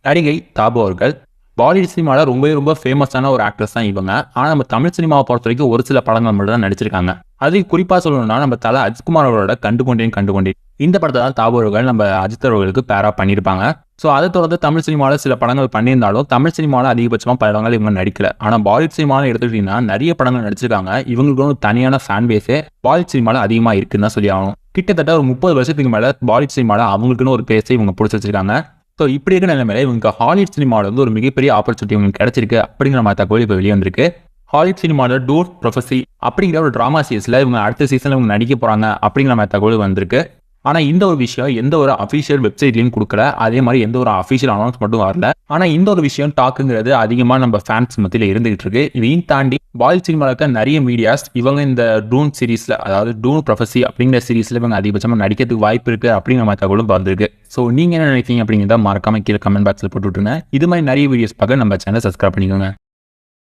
நடிகை தாபு அவர்கள் பாலிவுட் சினிமாவில் ரொம்ப ஃபேமஸான ஒரு ஆக்ட்ரஸ் தான் இவங்க. ஆனால் நம்ம தமிழ் சினிமாவை பொறுத்த வரைக்கும் ஒரு சில படங்கள் மட்டும் தான் நடிச்சிருக்காங்க. அது குறிப்பாக சொல்லணும்னா நம்ம தலை அஜித்குமார் அவரோட கண்டுகொண்டேன் இந்த படத்தை தான் தாபு அவர்கள் நம்ம அஜித் அவர்களுக்கு பேரா பண்ணியிருப்பாங்க. ஸோ அதை தொடர்ந்து தமிழ் சினிமாவில் சில படங்கள் பண்ணியிருந்தாலும் தமிழ் சினிமாவில் அதிகபட்சமாக படங்கள் இவங்க நடிக்கல. ஆனால் பாலிவுட் சினிமாவில் எடுத்துக்கிட்டீங்கன்னா நிறைய படங்கள் நடிச்சிருக்காங்க. இவங்களுக்கு ஒரு தனியான ஃபேன் பேஸே பாலிவுட் சினிமாவில் அதிகமாக இருக்குன்னு தான் சொல்லி ஆகணும். கிட்டத்தட்ட ஒரு 30 வருஷத்துக்கு மேலே பாலிவுட் சினிமாவில் அவங்களுக்குன்னு ஒரு பேஸை இவங்க பிடிச்சி வச்சிருக்காங்க. ஸோ இப்படி இருக்க நிலைமையில இவங்க ஹாலிவுட் சினிமாவில் வந்து ஒரு மிகப்பெரிய ஆப்பர்ச்சுனிட்டி இவங்களுக்கு கிடைச்சிருக்கு அப்படிங்கிற மாதிரி தகவல் இப்போ வெளியே வந்திருக்கு. ஹாலிவுட் சினிமாவில் டூன் ப்ரொஃபஸி அப்படிங்கிற ஒரு ட்ராமா சீரிஸில் இவங்க அடுத்த சீசனில் இவங்க நடிக்க போகிறாங்க அப்படிங்கிற மாதிரி தகவல் வந்திருக்கு. ஆனால் இந்த ஒரு விஷயம் எந்த ஒரு அஃபிஷியல் வெப்சைட்லையும் கொடுக்கல. அதே மாதிரி எந்த ஒரு அஃபிஷியல் அனௌன்ஸ்மெண்ட்டும் வரல. ஆனால் இந்த ஒரு விஷயம் டாக்குங்கிறது அதிகமாக நம்ம ஃபேன்ஸ் மத்தியில் இருந்துகிட்டு இருக்கு. இதையும் தாண்டி பாலிவுட் சினிமாவில் இருக்க நிறைய மீடியாஸ் இவங்க இந்த டூன் சீரீஸில், அதாவது டூன் ப்ரொஃபஸி அப்படிங்கிற சீரீஸில் இவங்க அதிகபட்சமாக நடிக்கிறதுக்கு வாய்ப்பு இருக்குது அப்படிங்கிற மாதிரி தகவலும் வந்திருக்கு. ஸோ நீங்கள் என்ன நினைக்கிறீங்க அப்படிங்கிறத மறக்காம கீழே கமெண்ட் பாக்ஸில் போட்டு விட்டுருங்க. இது மாதிரி நிறைய வீடியோஸ் பார்க்க நம்ம சேனல் சப்ஸ்கிரைப் பண்ணிக்கோங்க.